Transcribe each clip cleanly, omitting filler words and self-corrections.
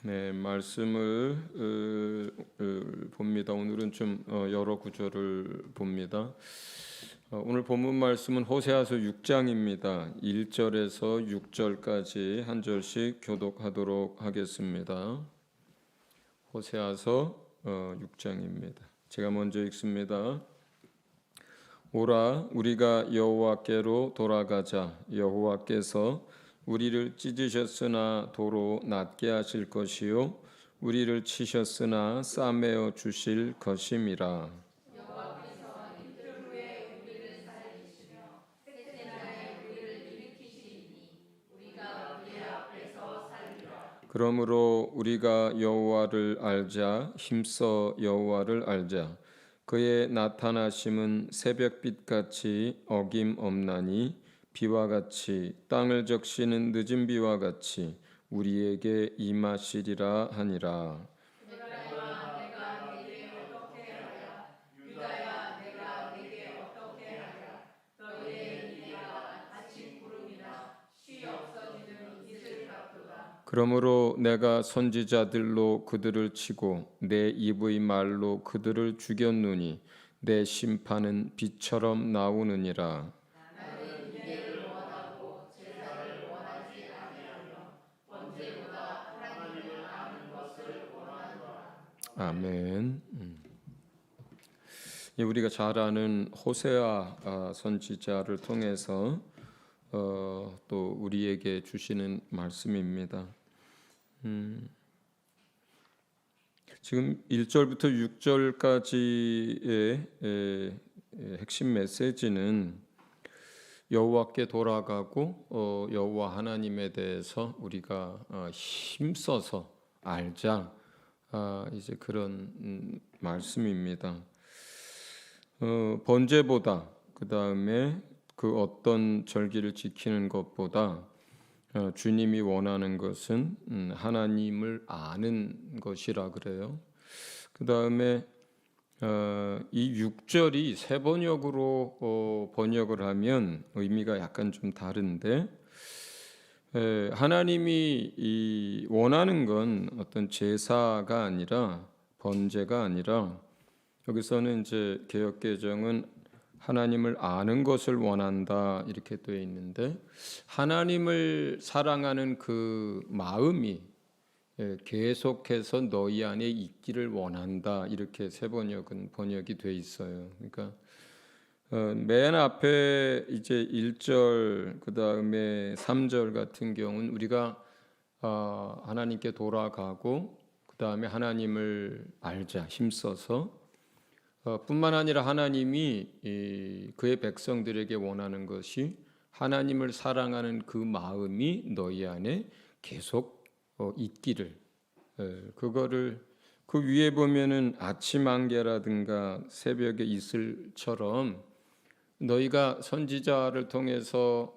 네, 말씀을 봅니다. 오늘은 좀 여러 구절을 봅니다. 오늘 본문 말씀은 호세아서 6장입니다. 1절에서 6절까지 한 절씩 교독하도록 하겠습니다. 호세아서 6장입니다. 제가 먼저 읽습니다. 오라, 우리가 여호와께로 돌아가자. 여호와께서 우리를 찢으셨으나 도로 낫게 하실 것이요 우리를 치셨으나 싸매어 주실 것임이라. 여호와께서 이틀 후에 우리를 살리시며 셋째 날에 우리를 일으키시리니 우리가 그의 앞에서 살리라. 그러므로 우리가 여호와를 알자. 힘써 여호와를 알자. 그의 나타나심은 새벽빛같이 어김없나니 비와 같이 땅을 적시는 늦은 비와 같이 우리에게 임하시리라 하니라. 에브라임아 내가 네게 어떻게 하랴. 유다야 내가 네게 어떻게 하랴. 너희의 미래가 아침 구름이나 쉬 없어지는 이슬 같도다. 그러므로 내가 선지자들로 그들을 치고 내 입의 말로 그들을 죽였노니 내 심판은 비처럼 나오느니라. 나는 인내를 원하고 제사를 원하지 아니하며 번제보다 하나님을 아는 것을 원하노라. 아멘. 우리가 잘 아는 호세아 선지자를 통해서 또 우리에게 주시는 말씀입니다. 지금 1절부터 6절까지의 핵심 메시지는 여호와께 돌아가고 여호와 하나님에 대해서 우리가 힘써서 알자, 이제 그런 말씀입니다. 번제보다, 그 다음에 그 어떤 절기를 지키는 것보다 주님이 원하는 것은 하나님을 아는 것이라 그래요. 그 다음에 이 6절이 세 번역으로 번역을 하면 의미가 약간 좀 다른데, 하나님이 원하는 건 어떤 제사가 아니라 번제가 아니라, 여기서는 이제 개역개정은 하나님을 아는 것을 원한다 이렇게 되어 있는데, 하나님을 사랑하는 그 마음이 계속해서 너희 안에 있기를 원한다 이렇게 세 번역은 번역이 돼 있어요. 그러니까 맨 앞에 이제 1절 그 다음에 3절 같은 경우는 우리가 하나님께 돌아가고 그 다음에 하나님을 알자 힘써서, 뿐만 아니라 하나님이 그의 백성들에게 원하는 것이 하나님을 사랑하는 그 마음이 너희 안에 계속 있기를, 그거를 그 위에 보면은 아침 안개라든가 새벽의 이슬처럼 너희가 선지자를 통해서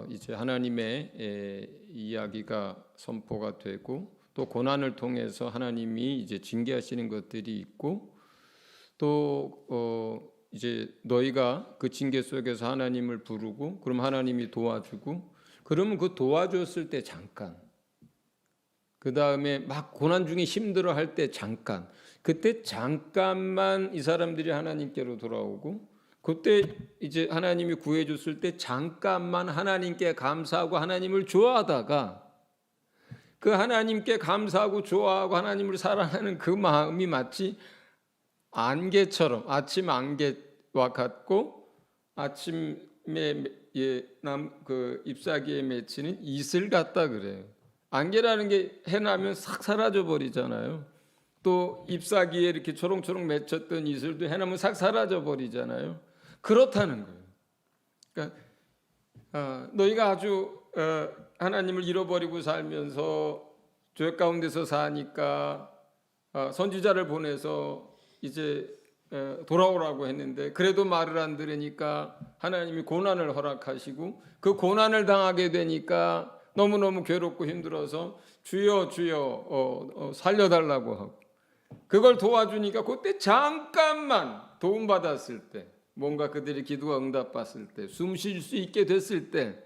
이제 하나님의 이야기가 선포가 되고, 또 고난을 통해서 하나님이 이제 징계하시는 것들이 있고, 또 이제 너희가 그 징계 속에서 하나님을 부르고 그럼 하나님이 도와주고, 그러면 그 도와줬을 때 잠깐, 그 다음에 막 고난 중에 힘들어 할 때 잠깐, 그때 잠깐만 이 사람들이 하나님께로 돌아오고, 그때 이제 하나님이 구해줬을 때 잠깐만 하나님께 감사하고 하나님을 좋아하다가, 그 하나님께 감사하고 좋아하고 하나님을 사랑하는 그 마음이 마치 안개처럼, 아침 안개와 같고 아침에 그 잎사귀에 맺히는 이슬 같다 그래요. 안개라는 게 해나면 싹 사라져 버리잖아요. 또 잎사귀에 이렇게 초롱초롱 맺혔던 이슬도 해나면 싹 사라져 버리잖아요. 그렇다는 거예요. 그러니까 너희가 아주 하나님을 잃어버리고 살면서 죄 가운데서 사니까 선지자를 보내서 이제 돌아오라고 했는데, 그래도 말을 안 들으니까 하나님이 고난을 허락하시고, 그 고난을 당하게 되니까 너무너무 괴롭고 힘들어서 주여 주여 살려달라고 하고, 그걸 도와주니까 그때 잠깐만 도움받았을 때, 뭔가 그들의 기도가 응답받았을 때, 숨 쉴 수 있게 됐을 때,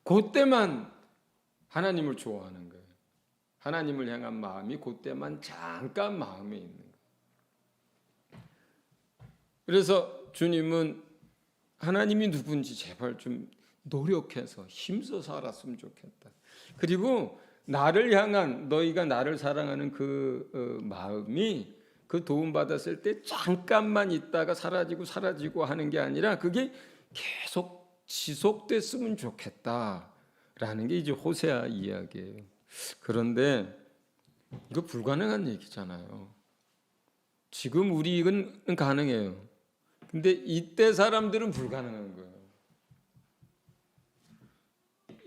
그때만 하나님을 좋아하는 거예요. 하나님을 향한 마음이 그때만 잠깐 마음에 있는 거예요. 그래서 주님은 하나님이 누군지 제발 좀 노력해서 힘써서 알았으면 좋겠다. 그리고 나를 향한, 너희가 나를 사랑하는 그 마음이 그 도움받았을 때 잠깐만 있다가 사라지고 하는 게 아니라 그게 계속 지속됐으면 좋겠다라는 게 이제 호세아 이야기예요. 그런데 이거 불가능한 얘기잖아요. 지금 우리는 가능해요. 근데 이때 사람들은 불가능한 거예요.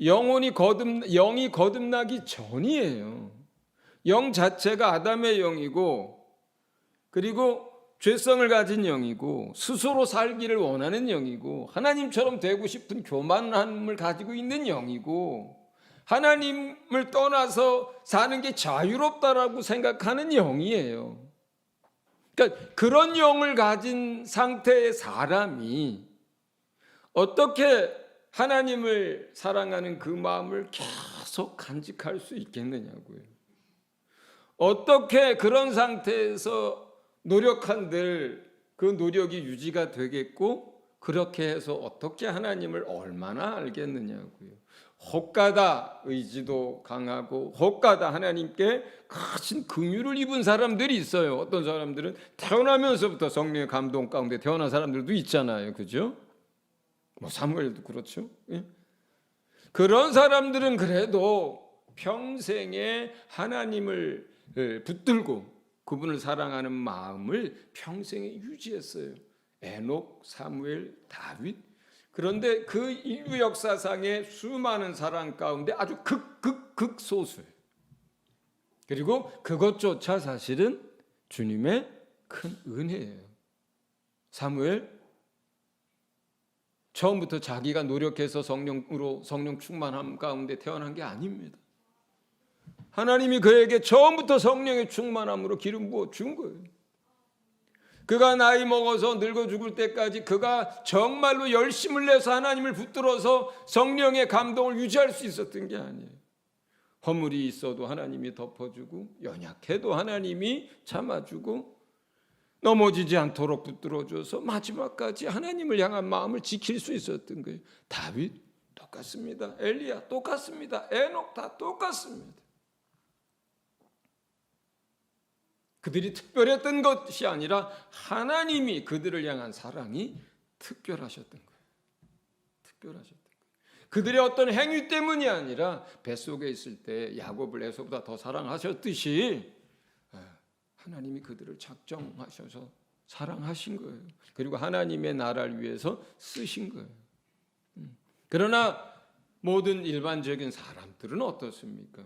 영이 거듭나기 전이에요. 영 자체가 아담의 영이고, 그리고 죄성을 가진 영이고, 스스로 살기를 원하는 영이고, 하나님처럼 되고 싶은 교만함을 가지고 있는 영이고, 하나님을 떠나서 사는 게 자유롭다라고 생각하는 영이에요. 그러니까 그런 영을 가진 상태의 사람이 어떻게 하나님을 사랑하는 그 마음을 계속 간직할 수 있겠느냐고요. 어떻게 그런 상태에서 노력한들 그 노력이 유지가 되겠고, 그렇게 해서 어떻게 하나님을 얼마나 알겠느냐고요. 혹가다 의지도 강하고 혹가다 하나님께 크신 긍휼을 입은 사람들이 있어요. 어떤 사람들은 태어나면서부터 성령의 감동 가운데 태어난 사람들도 있잖아요. 그죠? 뭐 사무엘도 그렇죠. 예? 그런 사람들은 그래도 평생에 하나님을 붙들고 그분을 사랑하는 마음을 평생에 유지했어요. 에녹, 사무엘, 다윗. 그런데 그 인류 역사상의 수많은 사람 가운데 아주 극소수예요. 그리고 그것조차 사실은 주님의 큰 은혜예요. 사무엘 처음부터 자기가 노력해서 성령 충만함 가운데 태어난 게 아닙니다. 하나님이 그에게 처음부터 성령의 충만함으로 기름 부어 준 거예요. 그가 나이 먹어서 늙어 죽을 때까지 그가 정말로 열심을 내서 하나님을 붙들어서 성령의 감동을 유지할 수 있었던 게 아니에요. 허물이 있어도 하나님이 덮어주고, 연약해도 하나님이 참아주고, 넘어지지 않도록 붙들어줘서 마지막까지 하나님을 향한 마음을 지킬 수 있었던 거예요. 다윗 똑같습니다. 엘리야 똑같습니다. 에녹 다 똑같습니다. 그들이 특별했던 것이 아니라 하나님이 그들을 향한 사랑이 특별하셨던 거예요. 특별하셨던 거예요. 그들의 어떤 행위 때문이 아니라 뱃속에 있을 때 야곱을 에서보다 더 사랑하셨듯이 하나님이 그들을 작정하셔서 사랑하신 거예요. 그리고 하나님의 나라를 위해서 쓰신 거예요. 그러나 모든 일반적인 사람들은 어떻습니까?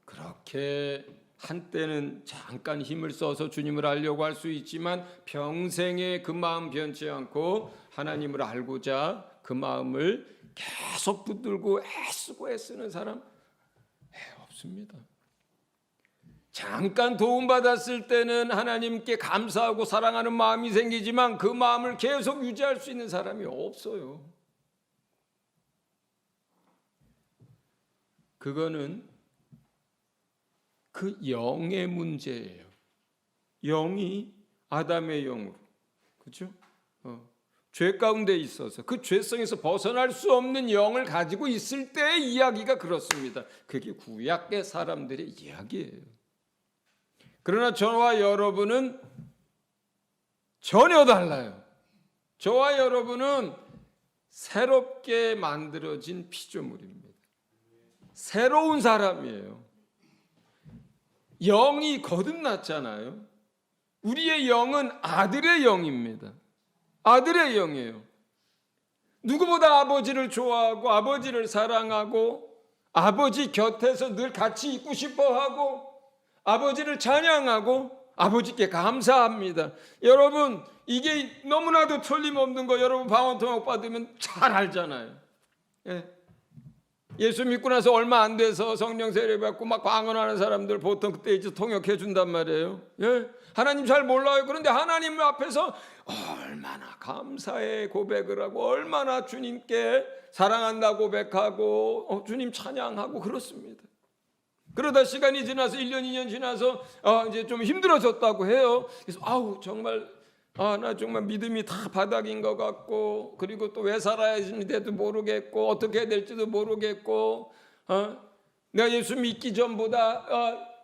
그렇게 한때는 잠깐 힘을 써서 주님을 알려고 할 수 있지만 평생에 그 마음 변치 않고 하나님을 알고자 그 마음을 계속 붙들고 애쓰는 사람 없습니다. 잠깐 도움받았을 때는 하나님께 감사하고 사랑하는 마음이 생기지만 그 마음을 계속 유지할 수 있는 사람이 없어요. 그거는 그 영의 문제예요. 영이 아담의 영으로, 그렇죠? 죄 가운데 있어서 그 죄성에서 벗어날 수 없는 영을 가지고 있을 때의 이야기가 그렇습니다. 그게 구약의 사람들의 이야기예요. 그러나 저와 여러분은 전혀 달라요. 저와 여러분은 새롭게 만들어진 피조물입니다. 새로운 사람이에요. 영이 거듭났잖아요. 우리의 영은 아들의 영입니다. 아들의 영이에요. 누구보다 아버지를 좋아하고 아버지를 사랑하고 아버지 곁에서 늘 같이 있고 싶어하고 아버지를 찬양하고 아버지께 감사합니다. 여러분, 이게 너무나도 틀림없는 거 여러분 방언통역 받으면 잘 알잖아요. 예수 믿고 나서 얼마 안 돼서 성령 세례 받고 막 방언하는 사람들 보통 그때 이제 통역해 준단 말이에요. 하나님 잘 몰라요. 그런데 하나님 앞에서 얼마나 감사의 고백을 하고 얼마나 주님께 사랑한다 고백하고 주님 찬양하고 그렇습니다. 그러다 시간이 지나서 1년, 2년 지나서 이제 좀 힘들어졌다고 해요. 그래서 정말 나 정말 믿음이 다 바닥인 것 같고, 그리고 또 왜 살아야 되는지도 모르겠고, 어떻게 해야 될지도 모르겠고, 내가 예수 믿기 전보다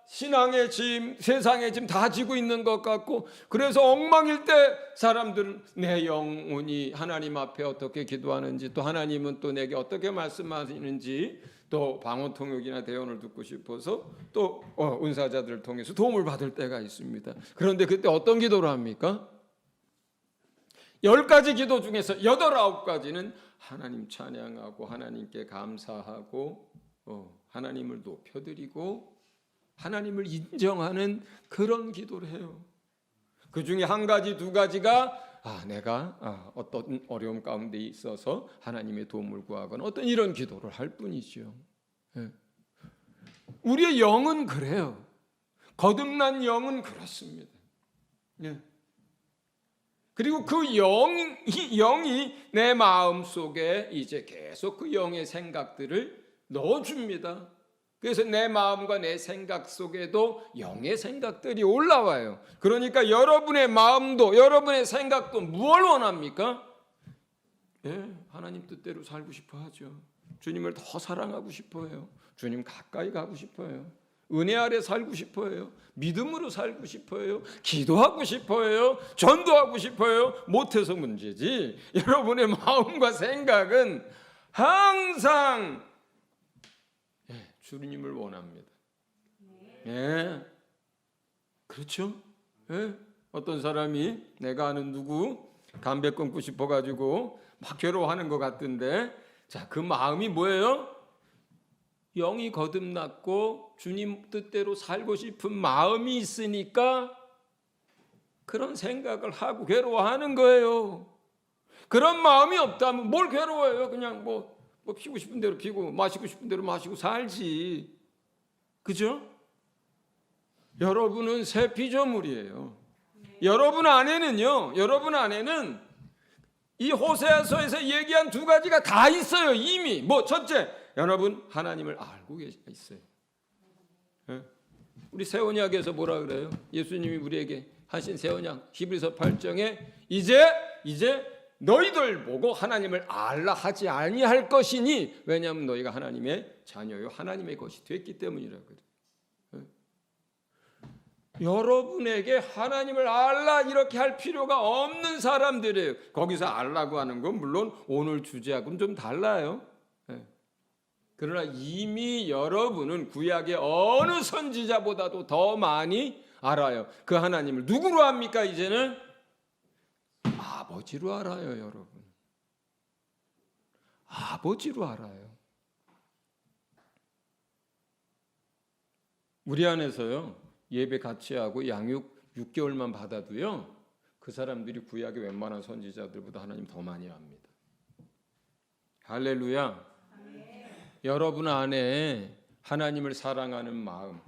신앙의 짐, 세상의 짐 다 지고 있는 것 같고, 그래서 엉망일 때 사람들은 내 영혼이 하나님 앞에 어떻게 기도하는지, 또 하나님은 또 내게 어떻게 말씀하시는지, 또 방언통역이나 대언을 듣고 싶어서 또 은사자들을 통해서 도움을 받을 때가 있습니다. 그런데 그때 어떤 기도를 합니까? 10가지 기도 중에서 8, 9가지는 하나님 찬양하고 하나님께 감사하고 하나님을 높여드리고 하나님을 인정하는 그런 기도를 해요. 그 중에 1가지, 2가지가 내가 어떤 어려움 가운데 있어서 하나님의 도움을 구하거나 어떤 이런 기도를 할 뿐이죠. 우리의 영은 그래요. 거듭난 영은 그렇습니다. 그리고 그 영이 내 마음 속에 이제 계속 그 영의 생각들을 넣어줍니다. 그래서 내 마음과 내 생각 속에도 영의 생각들이 올라와요. 그러니까 여러분의 마음도 여러분의 생각도 무엇을 원합니까? 하나님 뜻대로 살고 싶어 하죠. 주님을 더 사랑하고 싶어요. 주님 가까이 가고 싶어요. 은혜 아래 살고 싶어요. 믿음으로 살고 싶어요. 기도하고 싶어요. 전도하고 싶어요. 못해서 문제지. 여러분의 마음과 생각은 항상 주님을 원합니다. 그렇죠? 어떤 사람이 내가 아는 누구 담배 끊고 싶어가지고 막 괴로워하는 것 같은데, 그 마음이 뭐예요? 영이 거듭났고 주님 뜻대로 살고 싶은 마음이 있으니까 그런 생각을 하고 괴로워하는 거예요. 그런 마음이 없다면 뭘 괴로워해요? 그냥 뭐 피고 싶은 대로 피고 마시고 싶은 대로 마시고 살지. 그죠? 여러분은 새 피조물이에요. 여러분 안에는 이 호세아서에서 얘기한 2가지가 다 있어요. 이미 첫째, 여러분 하나님을 알고 있어요. 우리 새 언약에서 뭐라 그래요? 예수님이 우리에게 하신 새 언약 히브리서 8장에 이제 너희들 보고 하나님을 알라 하지 아니할 것이니, 왜냐하면 너희가 하나님의 자녀요 하나님의 것이 됐기 때문이라거든요. 여러분에게 하나님을 알라 이렇게 할 필요가 없는 사람들이에요. 거기서 알라고 하는 건 물론 오늘 주제하고는 좀 달라요. 그러나 이미 여러분은 구약의 어느 선지자보다도 더 많이 알아요. 그 하나님을 누구로 합니까? 이제는 아버지로 알아요. 여러분, 아버지로 알아요. 우리 안에서요, 예배 같이 하고 양육 6개월만 받아도요, 그 사람들이 구약의 웬만한 선지자들보다 하나님 더 많이 압니다. 할렐루야. 여러분 안에 하나님을 사랑하는 마음,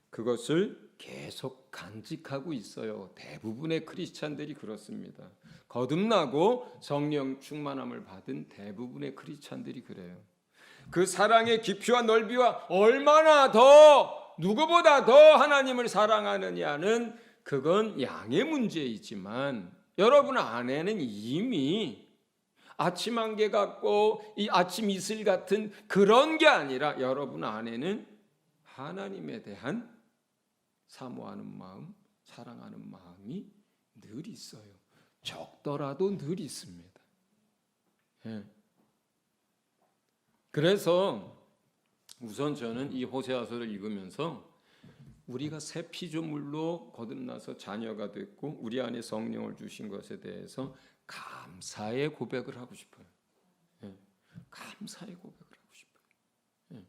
그것을 계속 간직하고 있어요. 대부분의 크리스찬들이 그렇습니다. 거듭나고 성령 충만함을 받은 대부분의 크리스찬들이 그래요. 그 사랑의 깊이와 넓이와 얼마나 더 누구보다 더 하나님을 사랑하느냐는 그건 양의 문제이지만, 여러분 안에는 이미 아침 안개 같고 이 아침 이슬 같은 그런 게 아니라 여러분 안에는 하나님에 대한 사모하는 마음, 사랑하는 마음이 늘 있어요. 적더라도 늘 있습니다. 그래서 우선 저는 이 호세아서를 읽으면서 우리가 새 피조물로 거듭나서 자녀가 됐고 우리 안에 성령을 주신 것에 대해서 감사의 고백을 하고 싶어요. 감사의 고백을 하고 싶어요.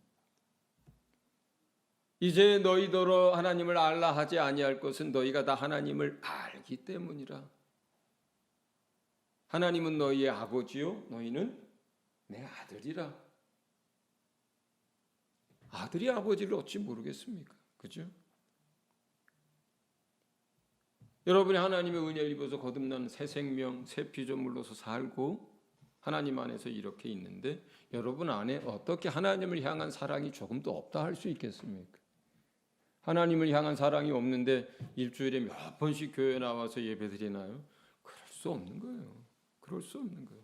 이제 너희더러 하나님을 알라 하지 아니할 것은 너희가 다 하나님을 알기 때문이라. 하나님은 너희의 아버지요 너희는 내 아들이라. 아들이 아버지를 어찌 모르겠습니까? 그죠? 여러분이 하나님의 은혜를 입어서 거듭난 새 생명, 새 피조물로서 살고 하나님 안에서 이렇게 있는데 여러분 안에 어떻게 하나님을 향한 사랑이 조금도 없다 할 수 있겠습니까? 하나님을 향한 사랑이 없는데 일주일에 몇 번씩 교회 나와서 예배드리나요? 그럴 수 없는 거예요. 그럴 수 없는 거예요.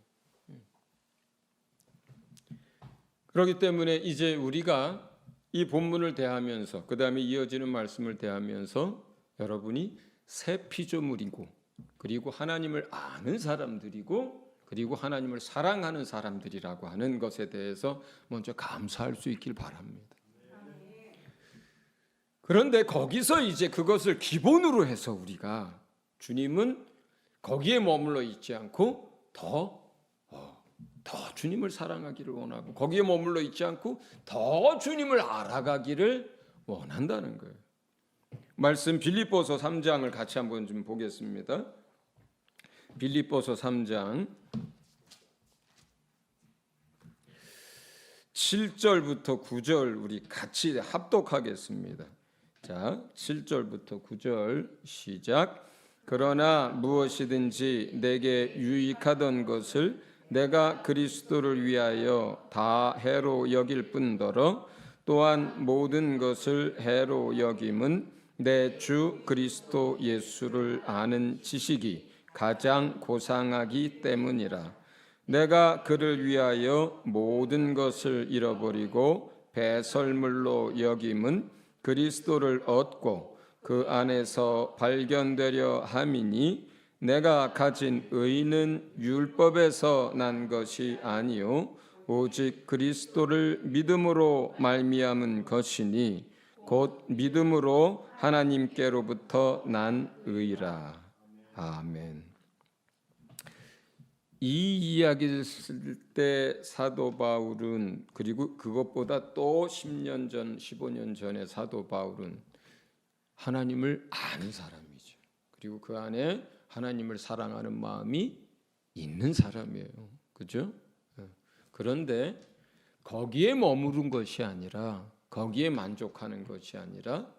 그렇기 때문에 이제 우리가 이 본문을 대하면서 그 다음에 이어지는 말씀을 대하면서 여러분이 새 피조물이고 그리고 하나님을 아는 사람들이고 그리고 하나님을 사랑하는 사람들이라고 하는 것에 대해서 먼저 감사할 수 있길 바랍니다. 그런데 거기서 이제 그것을 기본으로 해서 우리가 주님은 거기에 머물러 있지 않고 더 주님을 사랑하기를 원하고 거기에 머물러 있지 않고 더 주님을 알아가기를 원한다는 거예요. 말씀 빌립보서 3장을 같이 한번 좀 보겠습니다. 빌립보서 3장 7절부터 9절 우리 같이 합독하겠습니다. 자, 7절부터 9절 시작. 그러나 무엇이든지 내게 유익하던 것을 내가 그리스도를 위하여 다 해로 여길 뿐더러 또한 모든 것을 해로 여김은 내 주 그리스도 예수를 아는 지식이 가장 고상하기 때문이라. 내가 그를 위하여 모든 것을 잃어버리고 배설물로 여김은 그리스도를 얻고 그 안에서 발견되려 함이니 내가 가진 의는 율법에서 난 것이 아니요 오직 그리스도를 믿음으로 말미암은 것이니 곧 믿음으로 하나님께로부터 난 의라. 아멘. 이 이야기를 쓸 때 사도 바울은 그리고 그것보다 또 10년 전, 15년 전에 사도 바울은 하나님을 아는 사람이죠. 그리고 그 안에 하나님을 사랑하는 마음이 있는 사람이에요. 그죠? 그런데 거기에 머무른 것이 아니라 거기에 만족하는 것이 아니라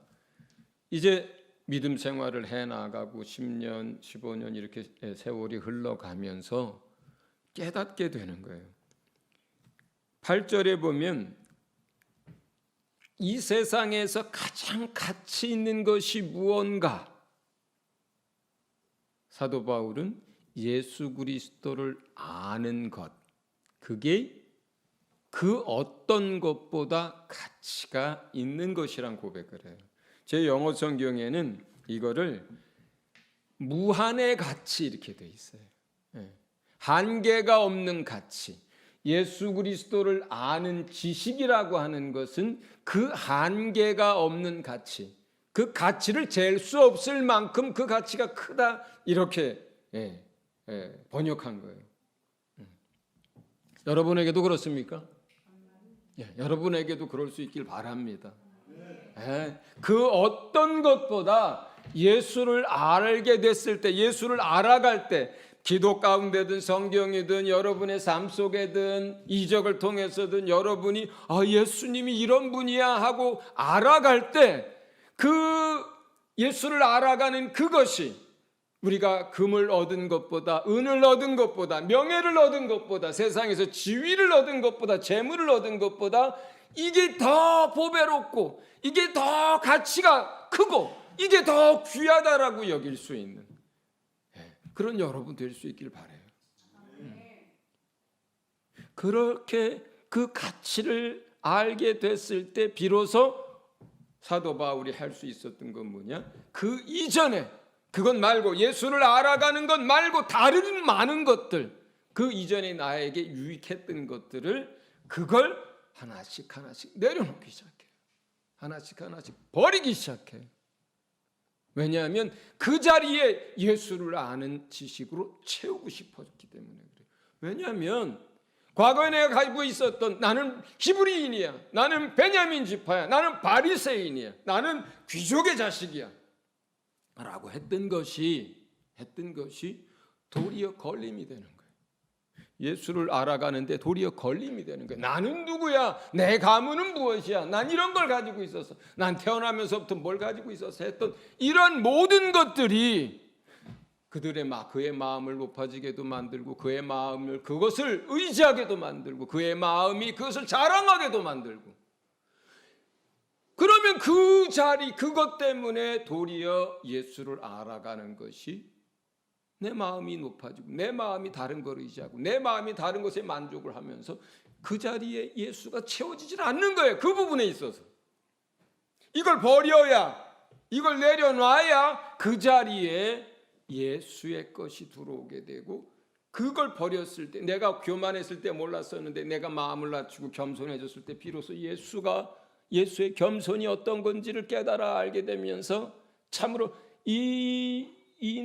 이제 믿음 생활을 해나가고 10년, 15년 이렇게 세월이 흘러가면서 깨닫게 되는 거예요. 8절에 보면 이 세상에서 가장 가치 있는 것이 무언가? 사도 바울은 예수 그리스도를 아는 것, 그게 그 어떤 것보다 가치가 있는 것이란 고백을 해요. 제 영어 성경에는 이거를 무한의 가치 이렇게 돼 있어요. 한계가 없는 가치. 예수 그리스도를 아는 지식이라고 하는 것은 그 한계가 없는 가치. 그 가치를 잴 수 없을 만큼 그 가치가 크다 이렇게 번역한 거예요. 여러분에게도 그렇습니까? 여러분에게도 그럴 수 있길 바랍니다. 그 어떤 것보다 예수를 알게 됐을 때, 예수를 알아갈 때, 기도 가운데든 성경이든 여러분의 삶 속에든 이적을 통해서든 여러분이 예수님이 이런 분이야 하고 알아갈 때 그 예수를 알아가는 그것이 우리가 금을 얻은 것보다, 은을 얻은 것보다, 명예를 얻은 것보다, 세상에서 지위를 얻은 것보다, 재물을 얻은 것보다 이게 더 보배롭고 이게 더 가치가 크고 이게 더 귀하다라고 여길 수 있는 그런 여러분 될 수 있길 바라요. 그렇게 그 가치를 알게 됐을 때 비로소 사도 바울이 할 수 있었던 건 뭐냐? 그 이전에 그것 말고 예수를 알아가는 것 말고 다른 많은 것들, 그 이전에 나에게 유익했던 것들을 그걸 하나씩 하나씩 내려놓기 시작해요. 하나씩 하나씩 버리기 시작해요. 왜냐하면 그 자리에 예수를 아는 지식으로 채우고 싶었기 때문에 그래요. 왜냐하면 과거에 내가 가지고 있었던 나는 히브리인이야, 나는 베냐민 지파야, 나는 바리새인이야, 나는 귀족의 자식이야 라고 했던 것이 도리어 걸림이 되는 거예요. 예수를 알아가는데 도리어 걸림이 되는 거예요. 나는 누구야? 내 가문은 무엇이야? 난 이런 걸 가지고 있었어. 난 태어나면서부터 뭘 가지고 있었어 했던 이런 모든 것들이 그의 마음을 높아지게도 만들고 그의 마음을 그것을 의지하게도 만들고 그의 마음이 그것을 자랑하게도 만들고 그러면 그 자리, 그것 때문에 도리어 예수를 알아가는 것이 내 마음이 높아지고 내 마음이 다른 걸 의지하고 내 마음이 다른 것에 만족을 하면서 그 자리에 예수가 채워지질 않는 거예요. 그 부분에 있어서. 이걸 버려야, 이걸 내려놔야 그 자리에 예수의 것이 들어오게 되고, 그걸 버렸을 때, 내가 교만했을 때 몰랐었는데 내가 마음을 낮추고 겸손해졌을 때 비로소 예수의 겸손이 어떤 건지를 깨달아 알게 되면서 참으로 이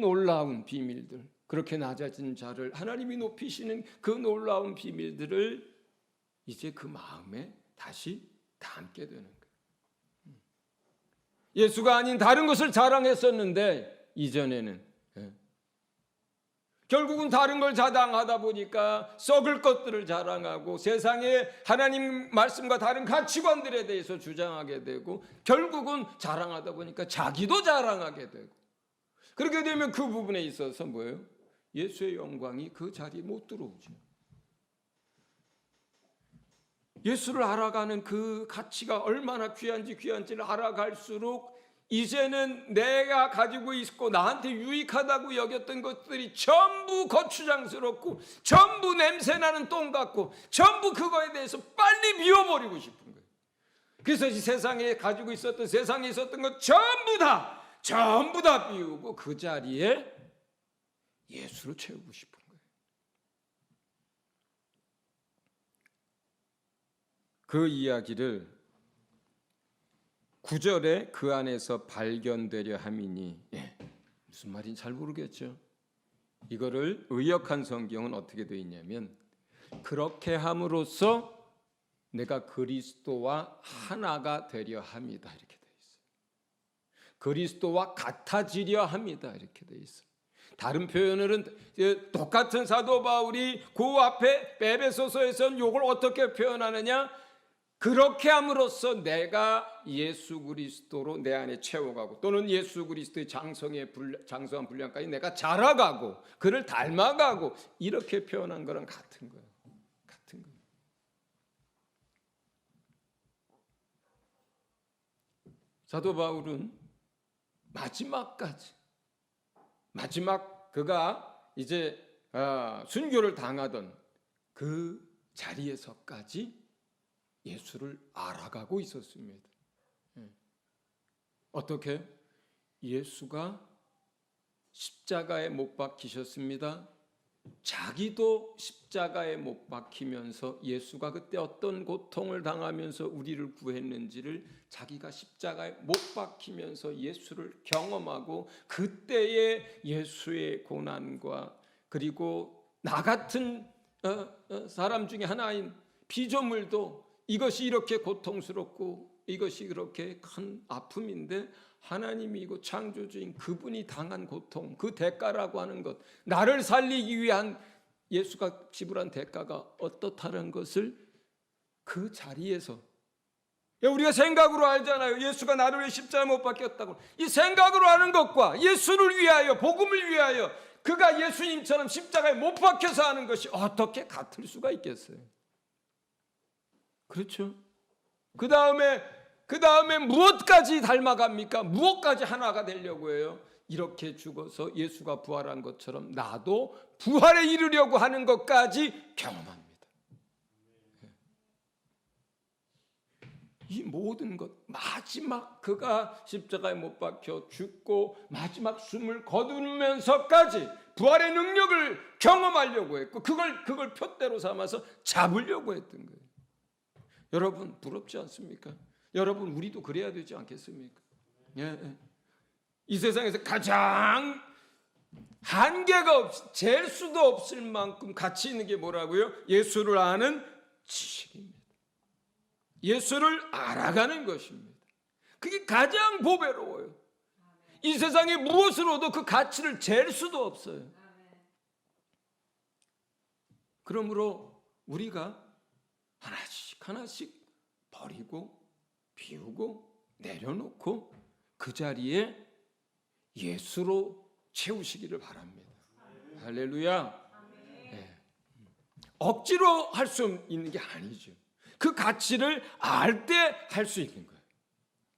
놀라운 비밀들, 그렇게 낮아진 자를 하나님이 높이시는 그 놀라운 비밀들을 이제 그 마음에 다시 담게 되는 거예요. 예수가 아닌 다른 것을 자랑했었는데 이전에는 결국은 다른 걸 자랑하다 보니까 썩을 것들을 자랑하고 세상의 하나님 말씀과 다른 가치관들에 대해서 주장하게 되고, 결국은 자랑하다 보니까 자기도 자랑하게 되고, 그렇게 되면 그 부분에 있어서 뭐예요? 예수의 영광이 그 자리에 못 들어오죠. 예수를 알아가는 그 가치가 얼마나 귀한지를 알아갈수록 이제는 내가 가지고 있고 나한테 유익하다고 여겼던 것들이 전부 거추장스럽고 전부 냄새나는 똥 같고 전부 그거에 대해서 빨리 비워버리고 싶은 거예요. 그래서 이 세상에 가지고 있었던, 세상에 있었던 것 전부 다 비우고 그 자리에 예수로 채우고 싶은 거예요. 그 이야기를 9절에 그 안에서 발견되려 함이니, 무슨 말인지 잘 모르겠죠. 이거를 의역한 성경은 어떻게 되어 있냐면, 그렇게 함으로써 내가 그리스도와 하나가 되려 함이다, 이렇게 되어 있어요. 그리스도와 같아지려 합니다, 이렇게 되어 있어요. 다른 표현으로는 똑같은 사도 바울이 그 앞에 에베소서에서는 이걸 어떻게 표현하느냐, 그렇게 함으로써 내가 예수 그리스도로 내 안에 채워가고, 또는 예수 그리스도의 장성한 분량까지 내가 자라가고 그를 닮아가고, 이렇게 표현한 거랑 같은 거예요. 같은 거예요. 사도 바울은 마지막까지, 마지막 그가 이제 순교를 당하던 그 자리에서까지 예수를 알아가고 있었습니다. 어떻게? 예수가 십자가에 못 박히셨습니다. 자기도 십자가에 못 박히면서 예수가 그때 어떤 고통을 당하면서 우리를 구했는지를 자기가 십자가에 못 박히면서 예수를 경험하고, 그때의 예수의 고난과, 그리고 나 같은 사람 중에 하나인 피조물도 이것이 이렇게 고통스럽고 이것이 그렇게 큰 아픔인데, 하나님이고 창조주인 그분이 당한 고통, 그 대가라고 하는 것, 나를 살리기 위한 예수가 지불한 대가가 어떻다는 것을 그 자리에서, 우리가 생각으로 알잖아요. 예수가 나를 위해 십자가에 못 박혔다고. 이 생각으로 하는 것과 예수를 위하여, 복음을 위하여 그가 예수님처럼 십자가에 못 박혀서 하는 것이 어떻게 같을 수가 있겠어요? 그렇죠? 그 다음에 무엇까지 닮아갑니까? 무엇까지 하나가 되려고 해요? 이렇게 죽어서 예수가 부활한 것처럼 나도 부활에 이르려고 하는 것까지 경험합니다. 이 모든 것, 마지막 그가 십자가에 못 박혀 죽고 마지막 숨을 거두면서까지 부활의 능력을 경험하려고 했고, 그걸 표대로 삼아서 잡으려고 했던 거예요. 여러분, 부럽지 않습니까? 여러분, 우리도 그래야 되지 않겠습니까? 예. 이 세상에서 가장 한계가 없이 잴 수도 없을 만큼 가치 있는 게 뭐라고요? 예수를 아는 지식입니다. 예수를 알아가는 것입니다. 그게 가장 보배로워요. 이 세상에 무엇으로도 그 가치를 잴 수도 없어요. 그러므로 우리가 하나씩 버리고 비우고 내려놓고 그 자리에 예수로 채우시기를 바랍니다. 할렐루야. 네. 억지로 할 수 있는 게 아니죠. 그 가치를 알 때 할 수 있는 거예요.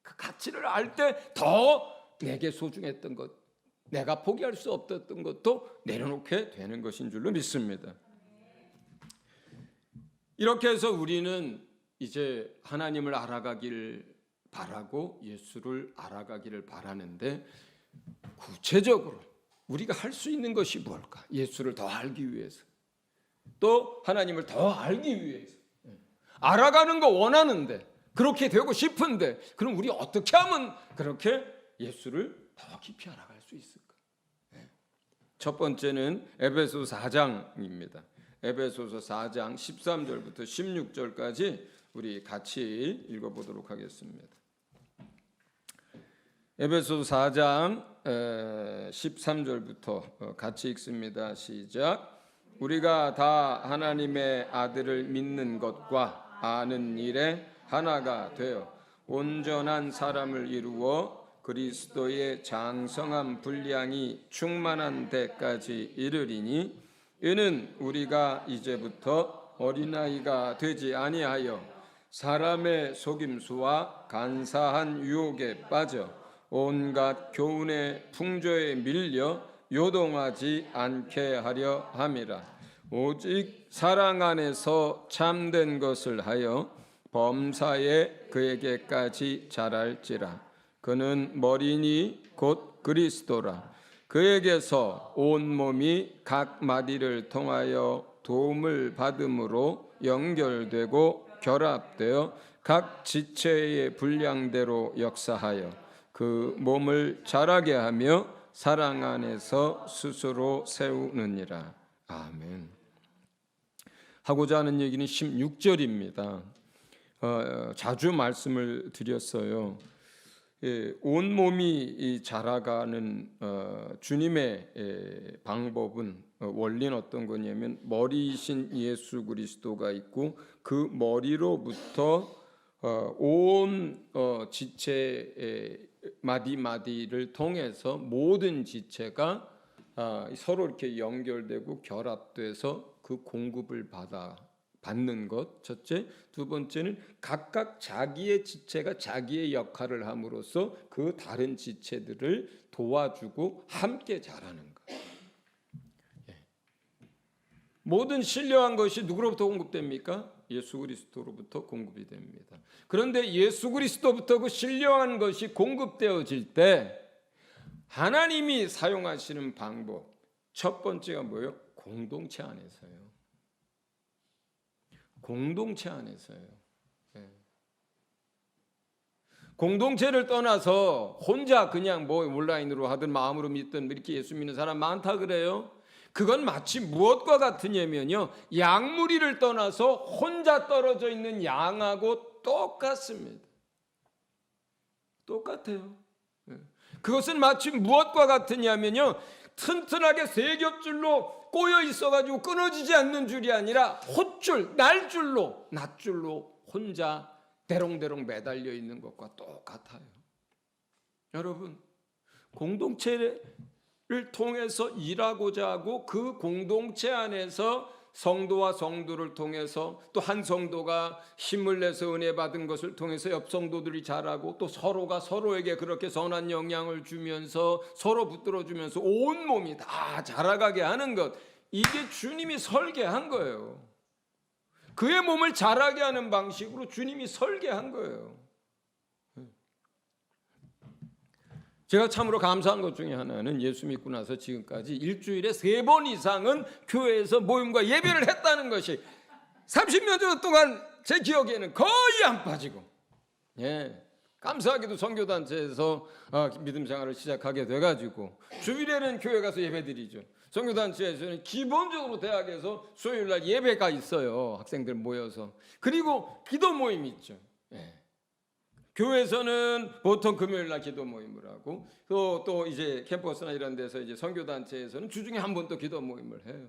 그 가치를 알 때 더 내게 소중했던 것, 내가 포기할 수 없었던 것도 내려놓게 되는 것인 줄로 믿습니다. 이렇게 해서 우리는 이제 하나님을 알아가길 바라고 예수를 알아가기를 바라는데, 구체적으로 우리가 할 수 있는 것이 뭘까? 예수를 더 알기 위해서, 또 하나님을 더 알기 위해서, 알아가는 거 원하는데, 그렇게 되고 싶은데, 그럼 우리 어떻게 하면 그렇게 예수를 더 깊이 알아갈 수 있을까? 첫 번째는 에베소서 4장입니다. 에베소서 4장 13절부터 16절까지 우리 같이 읽어보도록 하겠습니다. 에베소서 4장 13절부터 같이 읽습니다. 시작. 우리가 다 하나님의 아들을 믿는 것과 아는 일에 하나가 되어 온전한 사람을 이루어 그리스도의 장성한 분량이 충만한 데까지 이르리니, 이는 우리가 이제부터 어린아이가 되지 아니하여 사람의 속임수와 간사한 유혹에 빠져 온갖 교훈의 풍조에 밀려 요동하지 않게 하려 함이라. 오직 사랑 안에서 참된 것을 하여 범사에 그에게까지 자랄지라. 그는 머리니 곧 그리스도라. 그에게서 온 몸이 각 마디를 통하여 도움을 받음으로 연결되고 결합되어 각 지체의 분량대로 역사하여 그 몸을 자라게 하며 사랑 안에서 스스로 세우느니라. 아멘. 하고자 하는 얘기는 16절입니다. 자주 말씀을 드렸어요. 온 몸이 자라가는 주님의 방법은, 원리는 어떤 거냐면, 머리이신 예수 그리스도가 있고 그 머리로부터 온 지체 마디마디를 통해서 모든 지체가 서로 이렇게 연결되고 결합돼서 그 공급을 받는 것, 첫째. 두 번째는 각각 자기의 지체가 자기의 역할을 함으로써 그 다른 지체들을 도와주고 함께 자라는 것. 모든 신령한 것이 누구로부터 공급됩니까? 예수 그리스도로부터 공급이 됩니다. 그런데 예수 그리스도부터 그 신령한 것이 공급되어질 때 하나님이 사용하시는 방법, 첫 번째가 뭐예요? 공동체 안에서요. 공동체 안에서요. 공동체를 떠나서 혼자 그냥 뭐 온라인으로 하든 마음으로 믿든 이렇게 예수 믿는 사람 많다 그래요. 그건 마치 무엇과 같으냐면요, 양무리를 떠나서 혼자 떨어져 있는 양하고 똑같습니다. 똑같아요. 그것은 마치 무엇과 같으냐면요, 튼튼하게 세 겹줄로 꼬여 있어가지고 끊어지지 않는 줄이 아니라 헛줄, 날줄로, 낫줄로 혼자 대롱대롱 매달려 있는 것과 똑같아요. 여러분, 공동체를 통해서 일하고자 하고 그 공동체 안에서 성도와 성도를 통해서 또 한 성도가 힘을 내서 은혜 받은 것을 통해서 옆 성도들이 자라고 또 서로가 서로에게 그렇게 선한 영향을 주면서 서로 붙들어 주면서 온 몸이 다 자라가게 하는 것, 이게 주님이 설계한 거예요. 그의 몸을 자라게 하는 방식으로 주님이 설계한 거예요. 제가 참으로 감사한 것 중에 하나는 예수 믿고 나서 지금까지 일주일에 3번 이상은 교회에서 모임과 예배를 했다는 것이 30몇 년 동안 제 기억에는 거의 안 빠지고, 감사하게도 선교단체에서 믿음 생활을 시작하게 돼가지고 주일에는 교회 가서 예배드리죠. 선교단체에서는 기본적으로 대학에서 수요일날 예배가 있어요. 학생들 모여서. 그리고 기도 모임이 있죠. 교회에서는 보통 금요일날 기도 모임을 하고 또 이제 캠퍼스나 이런 데서 이제 선교단체에서는 주중에 한 번 또 기도 모임을 해요.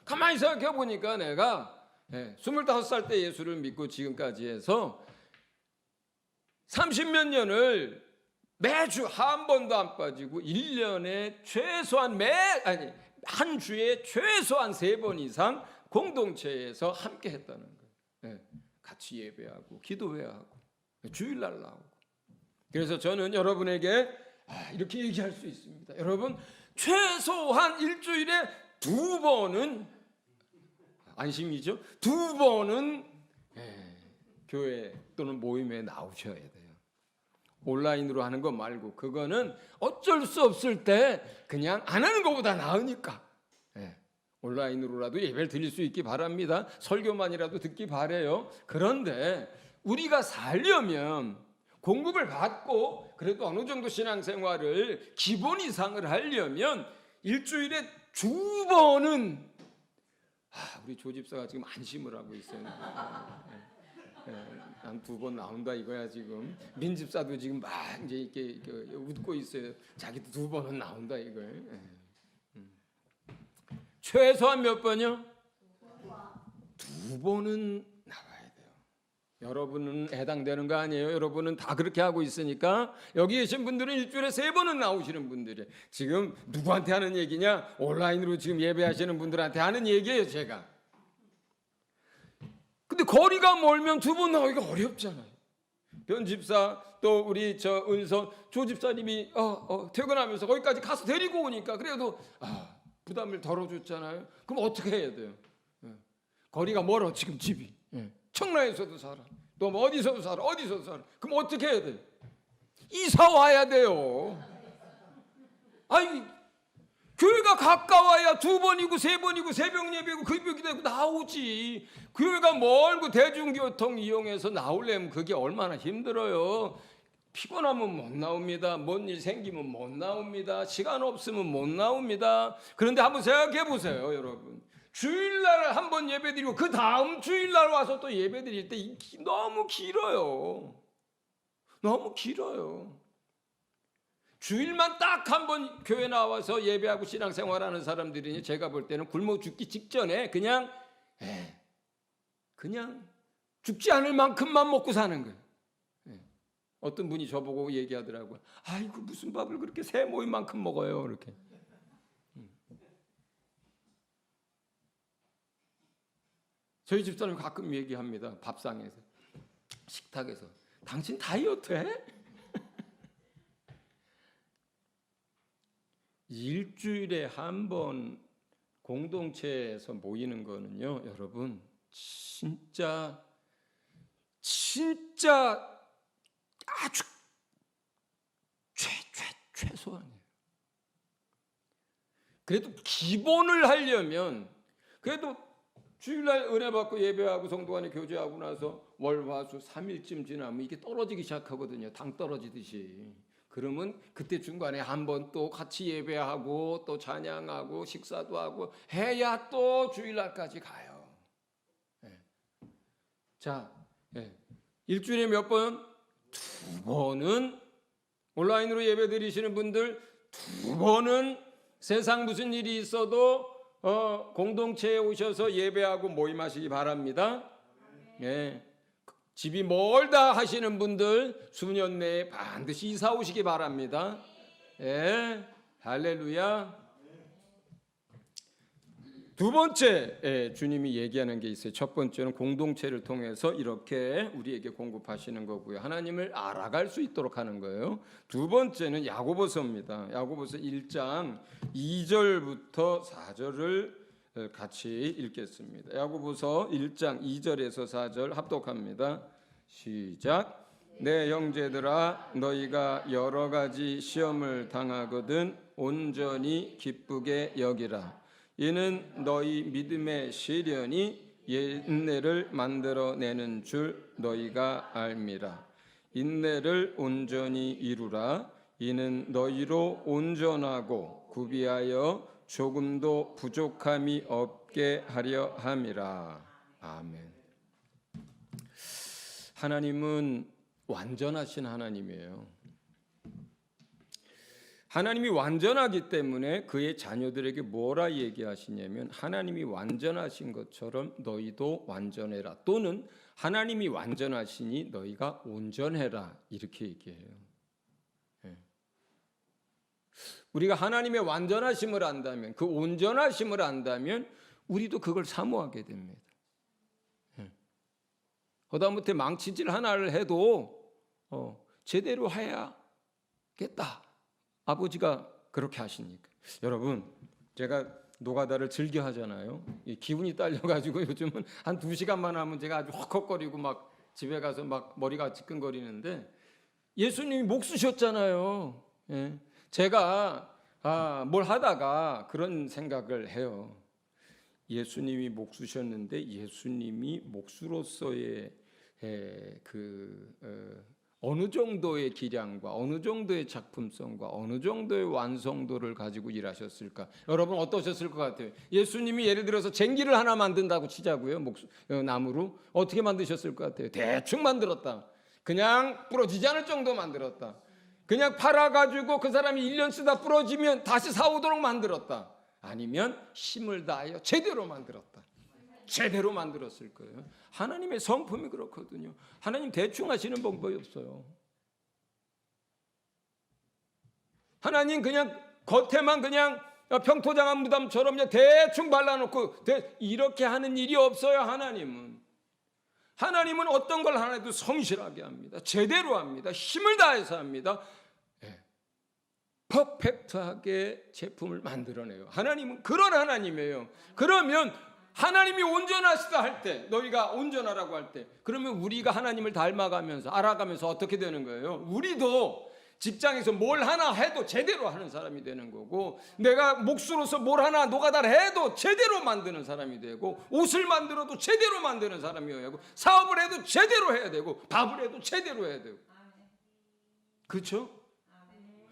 가만히 생각해 보니까 내가 25살 때 예수를 믿고 지금까지 해서 30몇 년을 매주 한 번도 안 빠지고 1년에 최소한 한 주에 최소한 3번 이상 공동체에서 함께 했다는 거예요. 같이 예배하고 기도회하고 주일날 나오고. 그래서 저는 여러분에게 이렇게 얘기할 수 있습니다. 여러분, 최소한 일주일에 2번은, 안심이죠? 2번은 교회 또는 모임에 나오셔야 돼요. 온라인으로 하는 거 말고, 그거는 어쩔 수 없을 때 그냥 안 하는 것보다 나으니까 온라인으로라도 예배를 드릴 수 있기 바랍니다. 설교만이라도 듣기 바래요. 그런데 우리가 살려면, 공급을 받고 그래도 어느 정도 신앙생활을 기본 이상을 하려면 일주일에 2번은 우리 조집사가 지금 안심을 하고 있어요. 한 2번 나온다 이거야 지금. 민집사도 지금 막 이제 이렇게 웃고 있어요. 자기도 2번은 나온다 이거예요. 최소한 몇 번이요? 2번은 나와야 돼요. 여러분은 해당되는 거 아니에요? 여러분은 다 그렇게 하고 있으니까. 여기 계신 분들은 일주일에 3번은 나오시는 분들이에요. 지금 누구한테 하는 얘기냐? 온라인으로 지금 예배하시는 분들한테 하는 얘기예요, 제가. 근데 거리가 멀면 2번 나오기가 어렵잖아요. 변집사 또 우리 은서 조집사님이 퇴근하면서 거기까지 가서 데리고 오니까 그래도 부담을 덜어줬잖아요. 그럼 어떻게 해야 돼요? 거리가 멀어 지금 집이. 청라에서도 살아. 또 뭐 어디서도 살아. 그럼 어떻게 해야 돼요? 이사 와야 돼요. 아니 교회가 가까워야 2번이고 3번이고 새벽 예배고 금요일이 되고 나오지. 교회가 멀고 대중교통 이용해서 나오려면 그게 얼마나 힘들어요. 피곤하면 못 나옵니다. 뭔 일 생기면 못 나옵니다. 시간 없으면 못 나옵니다. 그런데 한번 생각해 보세요, 여러분. 주일날 한번 예배드리고 그 다음 주일날 와서 또 예배드릴 때 너무 길어요. 너무 길어요. 주일만 딱 한 번 교회 나와서 예배하고 신앙생활하는 사람들이 제가 볼 때는 굶어 죽기 직전에 그냥 죽지 않을 만큼만 먹고 사는 거예요. 어떤 분이 저보고 얘기하더라고요. 아이고 무슨 밥을 그렇게 새 모임만큼 먹어요. 이렇게. 저희 집사람 가끔 얘기합니다. 밥상에서, 식탁에서. 당신 다이어트 해? 일주일에 한 번 공동체에서 모이는 거는요, 여러분, 진짜 아주 최소한이에요. 그래도 기본을 하려면, 그래도 주일날 은혜 받고 예배하고 성도 간에 교제하고 나서 월, 화, 수 3일쯤 지나면 이게 떨어지기 시작하거든요. 당 떨어지듯이. 그러면 그때 중간에 한 번 또 같이 예배하고 또 찬양하고 식사도 하고 해야 또 주일날까지 가요. 자, 일주일에 몇 번? 2번은 온라인으로 예배 드리시는 분들, 2번은 세상 무슨 일이 있어도 공동체에 오셔서 예배하고 모임하시기 바랍니다. 집이 멀다 하시는 분들 수년 내에 반드시 이사 오시기 바랍니다. 할렐루야. 2번째 주님이 얘기하는 게 있어요. 첫 번째는 공동체를 통해서 이렇게 우리에게 공급하시는 거고요. 하나님을 알아갈 수 있도록 하는 거예요. 2번째는 야고보서입니다. 야고보서 1장 2절부터 4절을 같이 읽겠습니다. 야고보서 1장 2절에서 4절 합독합니다. 시작. 내 형제들아, 너희가 여러 가지 시험을 당하거든 온전히 기쁘게 여기라. 이는 너희 믿음의 시련이 인내를 만들어내는 줄 너희가 알미라. 인내를 온전히 이루라. 이는 너희로 온전하고 구비하여 조금도 부족함이 없게 하려 함이라. 아멘. 하나님은 완전하신 하나님이에요. 하나님이 완전하기 때문에 그의 자녀들에게 뭐라 얘기하시냐면 하나님이 완전하신 것처럼 너희도 완전해라. 또는 하나님이 완전하시니 너희가 온전해라. 이렇게 얘기해요. 우리가 하나님의 완전하심을 안다면, 그 온전하심을 안다면 우리도 그걸 사모하게 됩니다. 하다못해 망치질 하나를 해도 제대로 해야겠다. 아버지가 그렇게 하시니까. 여러분, 제가 노가다를 즐겨 하잖아요. 이 기분이 딸려가지고 요즘은 한 2시간만 하면 제가 아주 헉헉거리고 막 집에 가서 막 머리가 지끈거리는데, 예수님이 목 쓰셨잖아요. 예. 제가 뭘 하다가 그런 생각을 해요. 예수님이 목 쓰셨는데 예수님이 목수로서의 어느 정도의 기량과 어느 정도의 작품성과 어느 정도의 완성도를 가지고 일하셨을까? 여러분 어떠셨을 것 같아요? 예수님이 예를 들어서 쟁기를 하나 만든다고 치자고요. 나무로 어떻게 만드셨을 것 같아요? 대충 만들었다. 그냥 부러지지 않을 정도 만들었다. 그냥 팔아가지고 그 사람이 1년 쓰다 부러지면 다시 사오도록 만들었다. 아니면 힘을 다하여 제대로 만들었다. 제대로 만들었을 거예요. 하나님의 성품이 그렇거든요. 하나님 대충 하시는 방법이 없어요. 하나님 그냥 겉에만 그냥 평토장한 무덤처럼 그냥 대충 발라놓고 이렇게 하는 일이 없어요. 하나님은 어떤 걸 하나도 성실하게 합니다. 제대로 합니다. 힘을 다해서 합니다. 퍼펙트하게 제품을 만들어내요. 하나님은 그런 하나님이에요. 그러면 하나님이 온전하시다 할 때, 너희가 온전하라고 할 때, 그러면 우리가 하나님을 닮아가면서 알아가면서 어떻게 되는 거예요? 우리도 직장에서 뭘 하나 해도 제대로 하는 사람이 되는 거고, 내가 목수로서 뭘 하나 노가다를 해도 제대로 만드는 사람이 되고, 옷을 만들어도 제대로 만드는 사람이어야 하고, 사업을 해도 제대로 해야 되고, 밥을 해도 제대로 해야 되고. 그렇죠?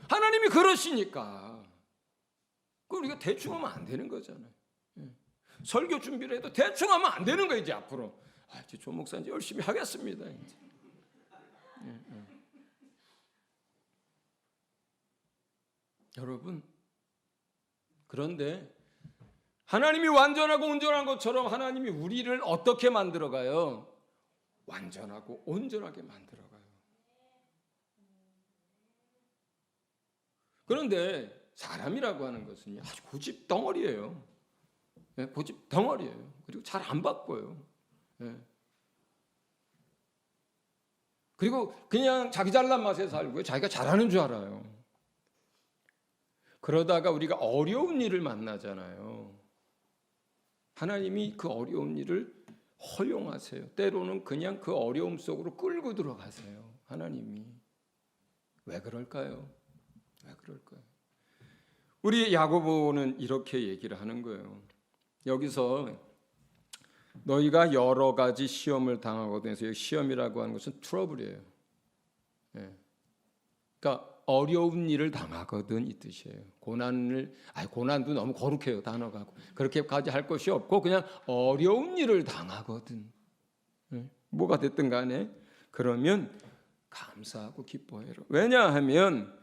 하나님이 그러시니까 우리가 대충 하면 안 되는 거잖아요. 설교 준비를 해도 대충 하면 안 되는 거예요. 이제 앞으로 이제 조 목사 이제 열심히 하겠습니다. 이제. 여러분, 그런데 하나님이 완전하고 온전한 것처럼 하나님이 우리를 어떻게 만들어가요? 완전하고 온전하게 만들어가요. 그런데 사람이라고 하는 것은 아주 고집 덩어리예요. 고집 덩어리예요. 그리고 잘 안 바꿔요. 그리고 그냥 자기 잘난 맛에 살고요. 자기가 잘하는 줄 알아요. 그러다가 우리가 어려운 일을 만나잖아요. 하나님이 그 어려운 일을 허용하세요. 때로는 그냥 그 어려움 속으로 끌고 들어가세요. 하나님이. 왜 그럴까요? 왜 그럴까요? 우리 야고보는 이렇게 얘기를 하는 거예요. 여기서 너희가 여러 가지 시험을 당하거든 해서 시험이라고 하는 것은 트러블이에요. 그러니까 어려운 일을 당하거든 이 뜻이에요. 고난도 너무 거룩해요 단어가. 그렇게까지 할 것이 없고 그냥 어려운 일을 당하거든. 뭐가 됐든 간에 그러면 감사하고 기뻐해요. 왜냐하면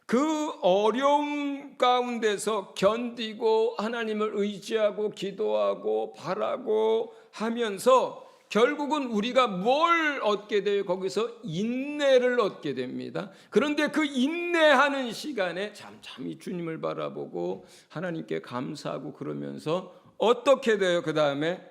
그 어려움 가운데서 견디고 하나님을 의지하고 기도하고 바라고 하면서 결국은 우리가 뭘 얻게 돼요? 거기서 인내를 얻게 됩니다. 그런데 그 인내하는 시간에 잠잠히 주님을 바라보고 하나님께 감사하고 그러면서 어떻게 돼요? 그 다음에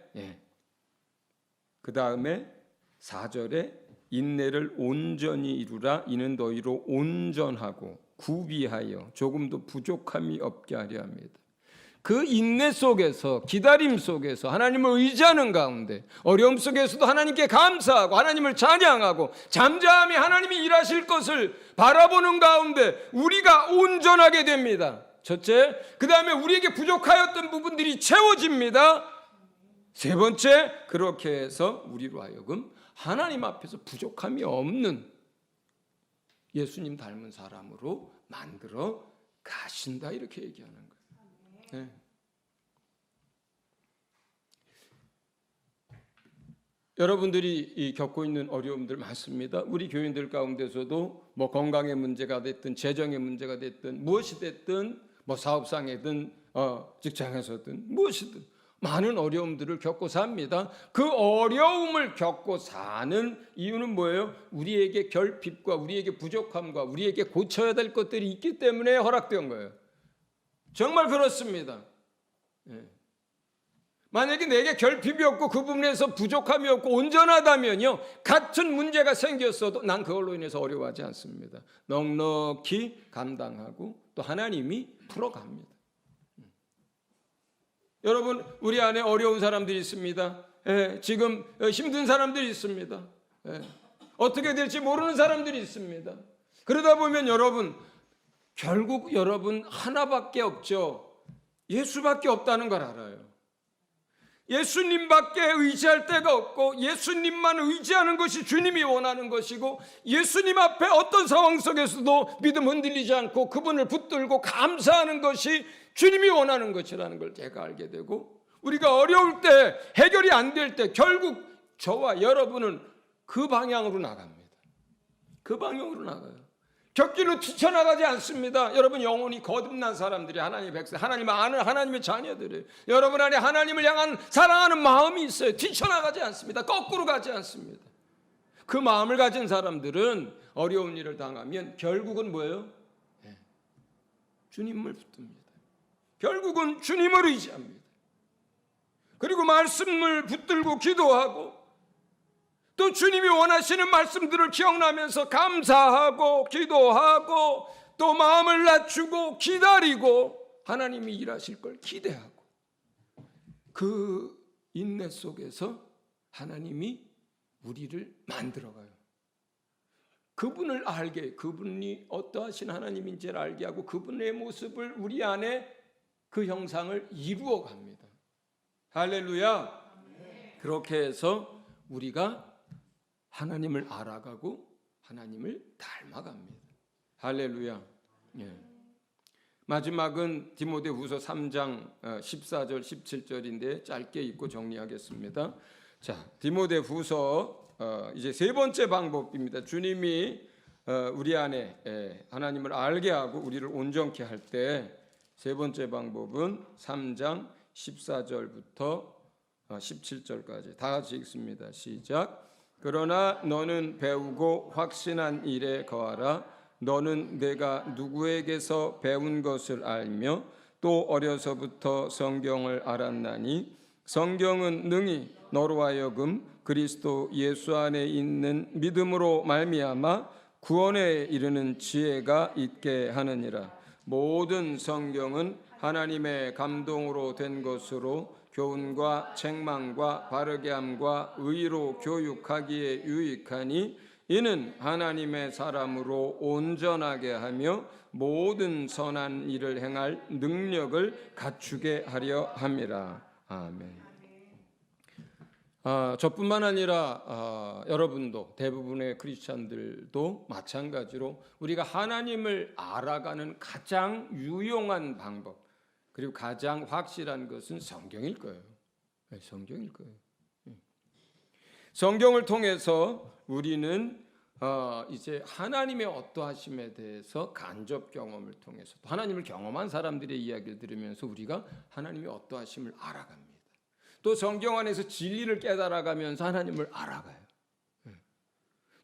4절에 인내를 온전히 이루라. 이는 너희로 온전하고 구비하여 조금도 부족함이 없게 하려 합니다. 그 인내 속에서 기다림 속에서 하나님을 의지하는 가운데 어려움 속에서도 하나님께 감사하고 하나님을 찬양하고 잠잠히 하나님이 일하실 것을 바라보는 가운데 우리가 온전하게 됩니다. 첫째, 그 다음에 우리에게 부족하였던 부분들이 채워집니다. 세 번째, 그렇게 해서 우리로 하여금 하나님 앞에서 부족함이 없는 예수님 닮은 사람으로 만들어 가신다 이렇게 얘기하는 거예요. 네. 여러분들이 겪고 있는 어려움들 많습니다. 우리 교인들 가운데서도 뭐 건강의 문제가 됐든 재정의 문제가 됐든 무엇이 됐든 뭐 사업상이든 직장에서든 무엇이든 많은 어려움들을 겪고 삽니다. 그 어려움을 겪고 사는 이유는 뭐예요? 우리에게 결핍과 우리에게 부족함과 우리에게 고쳐야 될 것들이 있기 때문에 허락된 거예요. 정말 그렇습니다. 만약에 내게 결핍이 없고 그 부분에서 부족함이 없고 온전하다면요, 같은 문제가 생겼어도 난 그걸로 인해서 어려워하지 않습니다. 넉넉히 감당하고 또 하나님이 풀어갑니다. 여러분, 우리 안에 어려운 사람들이 있습니다. 지금 힘든 사람들이 있습니다. 어떻게 될지 모르는 사람들이 있습니다. 그러다 보면 여러분, 결국 여러분 하나밖에 없죠. 예수밖에 없다는 걸 알아요. 예수님밖에 의지할 데가 없고 예수님만 의지하는 것이 주님이 원하는 것이고, 예수님 앞에 어떤 상황 속에서도 믿음 흔들리지 않고 그분을 붙들고 감사하는 것이 주님이 원하는 것이라는 걸 제가 알게 되고, 우리가 어려울 때, 해결이 안 될 때 결국 저와 여러분은 그 방향으로 나갑니다. 그 방향으로 나가요. 곁길로 뛰쳐나가지 않습니다. 여러분, 영혼이 거듭난 사람들이 하나님의 백성, 하나님을 아는 하나님의 자녀들이에요. 여러분 안에 하나님을 향한 사랑하는 마음이 있어요. 뛰쳐나가지 않습니다. 거꾸로 가지 않습니다. 그 마음을 가진 사람들은 어려운 일을 당하면 결국은 뭐예요? 주님을 붙듭니다. 결국은 주님을 의지합니다. 그리고 말씀을 붙들고 기도하고 또 주님이 원하시는 말씀들을 기억나면서 감사하고 기도하고 또 마음을 낮추고 기다리고 하나님이 일하실 걸 기대하고, 그 인내 속에서 하나님이 우리를 만들어가요. 그분을 알게, 그분이 어떠하신 하나님인지를 알게 하고 그분의 모습을 우리 안에 그 형상을 이루어 갑니다. 할렐루야. 그렇게 해서 우리가 하나님을 알아가고 하나님을 닮아갑니다. 할렐루야. 마지막은 디모데후서 3장 14절 17절인데 짧게 읽고 정리하겠습니다. 자, 디모데후서 이제 세 번째 방법입니다. 주님이 우리 안에 하나님을 알게 하고 우리를 온전케 할 때 세 번째 방법은 3장 14절부터 17절까지 다 같이 읽습니다. 시작. 그러나 너는 배우고 확신한 일에 거하라. 너는 내가 누구에게서 배운 것을 알며 또 어려서부터 성경을 알았나니 성경은 능히 너로 하여금 그리스도 예수 안에 있는 믿음으로 말미암아 구원에 이르는 지혜가 있게 하느니라. 모든 성경은 하나님의 감동으로 된 것으로 교훈과 책망과 바르게 함과 의로 교육하기에 유익하니 이는 하나님의 사람으로 온전하게 하며 모든 선한 일을 행할 능력을 갖추게 하려 함이라. 아멘. 저뿐만 아니라 여러분도, 대부분의 크리스찬들도 마찬가지로 우리가 하나님을 알아가는 가장 유용한 방법, 그리고 가장 확실한 것은 성경일 거예요. 성경일 거예요. 성경을 통해서 우리는 이제 하나님의 어떠하심에 대해서 간접 경험을 통해서, 또 하나님을 경험한 사람들의 이야기를 들으면서 우리가 하나님의 어떠하심을 알아갑니다. 또 성경 안에서 진리를 깨달아가면서 하나님을 알아가요.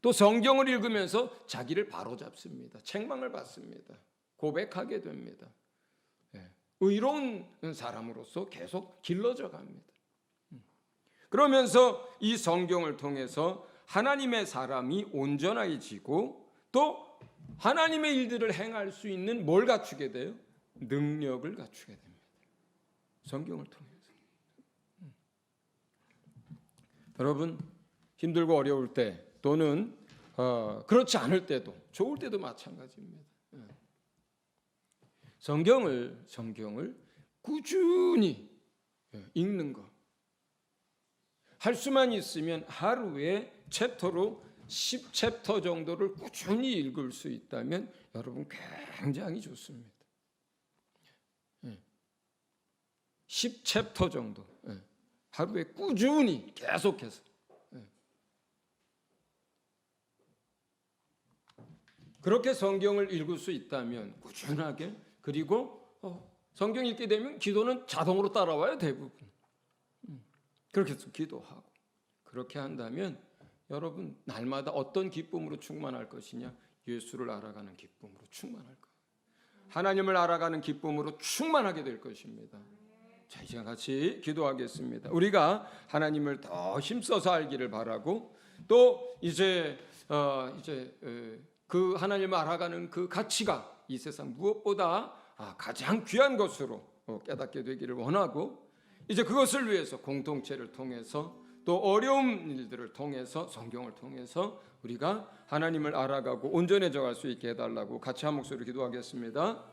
또 성경을 읽으면서 자기를 바로잡습니다. 책망을 받습니다. 고백하게 됩니다. 의로운 사람으로서 계속 길러져 갑니다. 그러면서 이 성경을 통해서 하나님의 사람이 온전해지고 또 하나님의 일들을 행할 수 있는 뭘 갖추게 돼요? 능력을 갖추게 됩니다. 성경을 통해서. 여러분, 힘들고 어려울 때 또는 그렇지 않을 때도, 좋을 때도 마찬가지입니다. 성경을 꾸준히 읽는 것, 할 수만 있으면 하루에 챕터로 10챕터 정도를 꾸준히 읽을 수 있다면 여러분 굉장히 좋습니다. 10챕터 정도 하루에 꾸준히 계속해서, 그렇게 성경을 읽을 수 있다면 꾸준하게, 그리고 성경 읽게 되면 기도는 자동으로 따라와요. 대부분 그렇게 해서 기도하고, 그렇게 한다면 여러분 날마다 어떤 기쁨으로 충만할 것이냐? 예수를 알아가는 기쁨으로 충만할 거예요. 하나님을 알아가는 기쁨으로 충만하게 될 것입니다. 자, 이제 같이 기도하겠습니다. 우리가 하나님을 더 힘써서 알기를 바라고, 또 이제 그 하나님을 알아가는 그 가치가 이 세상 무엇보다 가장 귀한 것으로 깨닫게 되기를 원하고, 이제 그것을 위해서 공동체를 통해서 또 어려운 일들을 통해서 성경을 통해서 우리가 하나님을 알아가고 온전해져 갈 수 있게 해달라고 같이 한 목소리로 기도하겠습니다.